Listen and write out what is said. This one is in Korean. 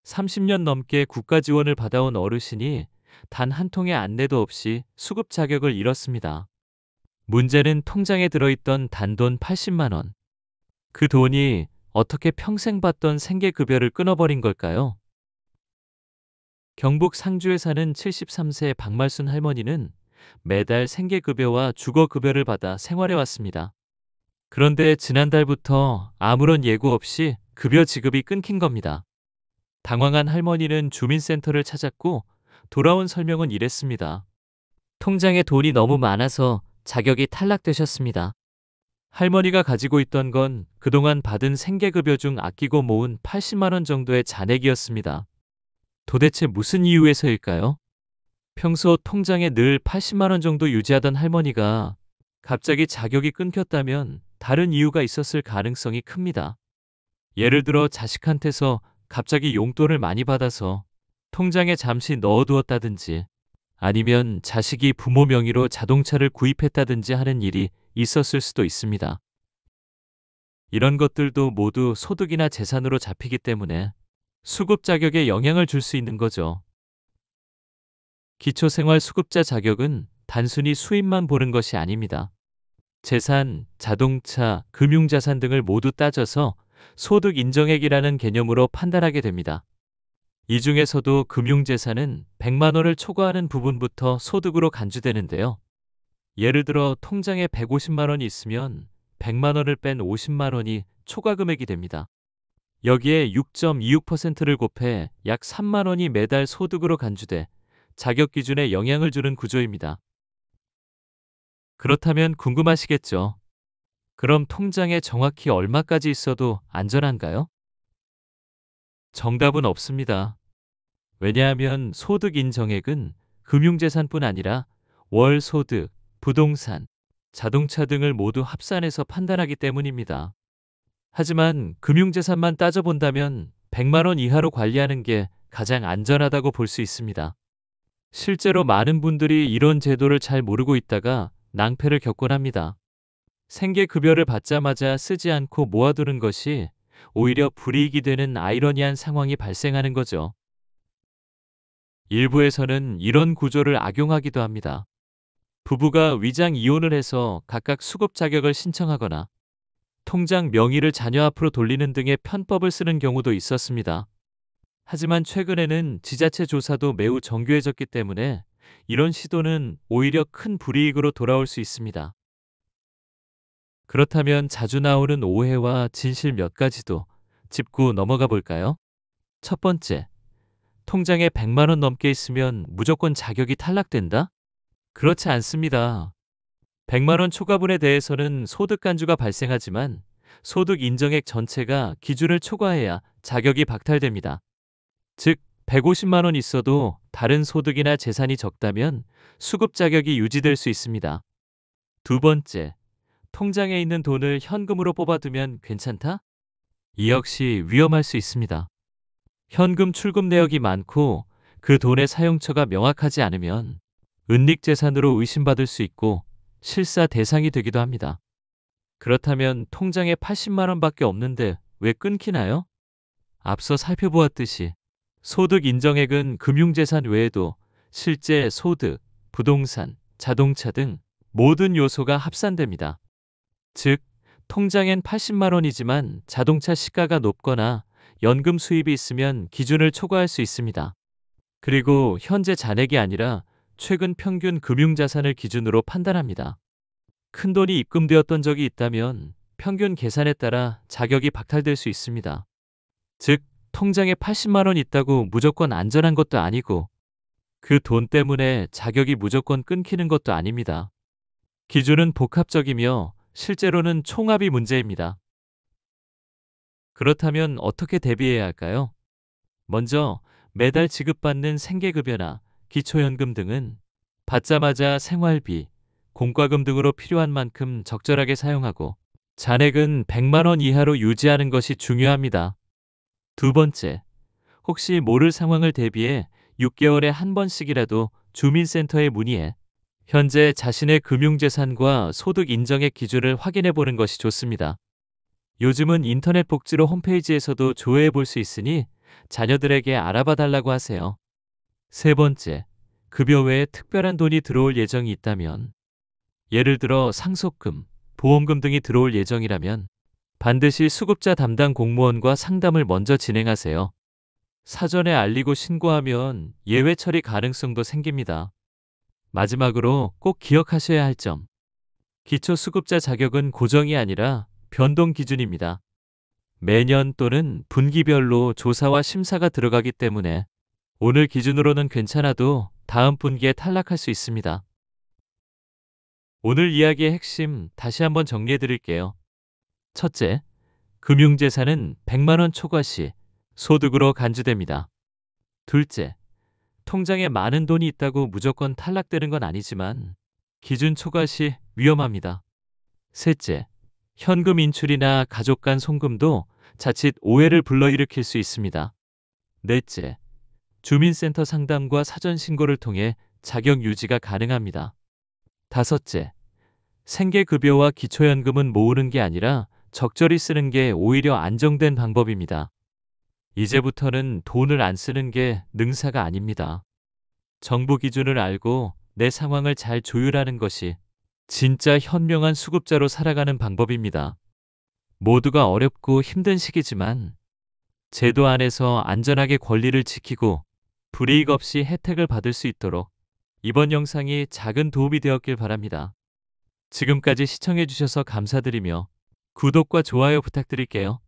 30년 넘게 국가 지원을 받아온 어르신이 단 한 통의 안내도 없이 수급 자격을 잃었습니다. 문제는 통장에 들어있던 단돈 80만 원. 그 돈이 어떻게 평생 받던 생계급여를 끊어버린 걸까요? 경북 상주에 사는 73세 박말순 할머니는 매달 생계급여와 주거급여를 받아 생활해왔습니다. 그런데 지난달부터 아무런 예고 없이 급여 지급이 끊긴 겁니다. 당황한 할머니는 주민센터를 찾았고 돌아온 설명은 이랬습니다. 통장에 돈이 너무 많아서 자격이 탈락되셨습니다. 할머니가 가지고 있던 건 그동안 받은 생계급여 중 아끼고 모은 80만 원 정도의 잔액이었습니다. 도대체 무슨 이유에서일까요? 평소 통장에 늘 80만 원 정도 유지하던 할머니가 갑자기 자격이 끊겼다면 다른 이유가 있었을 가능성이 큽니다. 예를 들어 자식한테서 갑자기 용돈을 많이 받아서 통장에 잠시 넣어두었다든지 아니면 자식이 부모 명의로 자동차를 구입했다든지 하는 일이 있었을 수도 있습니다. 이런 것들도 모두 소득이나 재산으로 잡히기 때문에 수급 자격에 영향을 줄 수 있는 거죠. 기초생활수급자 자격은 단순히 수입만 보는 것이 아닙니다. 재산, 자동차, 금융자산 등을 모두 따져서 소득 인정액이라는 개념으로 판단하게 됩니다. 이 중에서도 금융재산은 100만 원을 초과하는 부분부터 소득으로 간주되는데요. 예를 들어 통장에 150만 원이 있으면 100만 원을 뺀 50만 원이 초과 금액이 됩니다. 여기에 6.26%를 곱해 약 3만 원이 매달 소득으로 간주돼 자격 기준에 영향을 주는 구조입니다. 그렇다면 궁금하시겠죠? 그럼 통장에 정확히 얼마까지 있어도 안전한가요? 정답은 없습니다. 왜냐하면 소득 인정액은 금융재산뿐 아니라 월 소득, 부동산, 자동차 등을 모두 합산해서 판단하기 때문입니다. 하지만 금융재산만 따져본다면 100만 원 이하로 관리하는 게 가장 안전하다고 볼 수 있습니다. 실제로 많은 분들이 이런 제도를 잘 모르고 있다가 낭패를 겪곤 합니다. 생계급여를 받자마자 쓰지 않고 모아두는 것이 오히려 불이익이 되는 아이러니한 상황이 발생하는 거죠. 일부에서는 이런 구조를 악용하기도 합니다. 부부가 위장 이혼을 해서 각각 수급 자격을 신청하거나 통장 명의를 자녀 앞으로 돌리는 등의 편법을 쓰는 경우도 있었습니다. 하지만 최근에는 지자체 조사도 매우 정교해졌기 때문에 이런 시도는 오히려 큰 불이익으로 돌아올 수 있습니다. 그렇다면 자주 나오는 오해와 진실 몇 가지도 짚고 넘어가 볼까요? 첫 번째, 통장에 100만 원 넘게 있으면 무조건 자격이 탈락된다? 그렇지 않습니다. 100만 원 초과분에 대해서는 소득 간주가 발생하지만 소득 인정액 전체가 기준을 초과해야 자격이 박탈됩니다. 즉, 150만 원 있어도 다른 소득이나 재산이 적다면 수급 자격이 유지될 수 있습니다. 두 번째, 통장에 있는 돈을 현금으로 뽑아두면 괜찮다? 이 역시 위험할 수 있습니다. 현금 출금 내역이 많고 그 돈의 사용처가 명확하지 않으면 은닉재산으로 의심받을 수 있고 실사 대상이 되기도 합니다. 그렇다면 통장에 80만 원밖에 없는데 왜 끊기나요? 앞서 살펴보았듯이 소득 인정액은 금융재산 외에도 실제 소득, 부동산, 자동차 등 모든 요소가 합산됩니다. 즉, 통장엔 80만 원이지만 자동차 시가가 높거나 연금 수입이 있으면 기준을 초과할 수 있습니다. 그리고 현재 잔액이 아니라 최근 평균 금융자산을 기준으로 판단합니다. 큰돈이 입금되었던 적이 있다면 평균 계산에 따라 자격이 박탈될 수 있습니다. 즉, 통장에 80만 원 있다고 무조건 안전한 것도 아니고 그 돈 때문에 자격이 무조건 끊기는 것도 아닙니다. 기준은 복합적이며 실제로는 총합이 문제입니다. 그렇다면 어떻게 대비해야 할까요? 먼저 매달 지급받는 생계급여나 기초연금 등은 받자마자 생활비, 공과금 등으로 필요한 만큼 적절하게 사용하고 잔액은 100만 원 이하로 유지하는 것이 중요합니다. 두 번째, 혹시 모를 상황을 대비해 6개월에 한 번씩이라도 주민센터에 문의해 현재 자신의 금융재산과 소득 인정액 기준을 확인해 보는 것이 좋습니다. 요즘은 인터넷 복지로 홈페이지에서도 조회해 볼 수 있으니 자녀들에게 알아봐 달라고 하세요. 세 번째, 급여 외에 특별한 돈이 들어올 예정이 있다면, 예를 들어 상속금, 보험금 등이 들어올 예정이라면 반드시 수급자 담당 공무원과 상담을 먼저 진행하세요. 사전에 알리고 신고하면 예외 처리 가능성도 생깁니다. 마지막으로 꼭 기억하셔야 할 점. 기초수급자 자격은 고정이 아니라 변동 기준입니다. 매년 또는 분기별로 조사와 심사가 들어가기 때문에 오늘 기준으로는 괜찮아도 다음 분기에 탈락할 수 있습니다. 오늘 이야기의 핵심 다시 한번 정리해 드릴게요. 첫째, 금융재산은 100만 원 초과 시 소득으로 간주됩니다. 둘째, 통장에 많은 돈이 있다고 무조건 탈락되는 건 아니지만 기준 초과 시 위험합니다. 셋째, 현금 인출이나 가족 간 송금도 자칫 오해를 불러일으킬 수 있습니다. 넷째, 주민센터 상담과 사전 신고를 통해 자격 유지가 가능합니다. 다섯째, 생계급여와 기초연금은 모으는 게 아니라 적절히 쓰는 게 오히려 안정된 방법입니다. 이제부터는 돈을 안 쓰는 게 능사가 아닙니다. 정부 기준을 알고 내 상황을 잘 조율하는 것이 진짜 현명한 수급자로 살아가는 방법입니다. 모두가 어렵고 힘든 시기지만 제도 안에서 안전하게 권리를 지키고 불이익 없이 혜택을 받을 수 있도록 이번 영상이 작은 도움이 되었길 바랍니다. 지금까지 시청해 주셔서 감사드리며 구독과 좋아요 부탁드릴게요.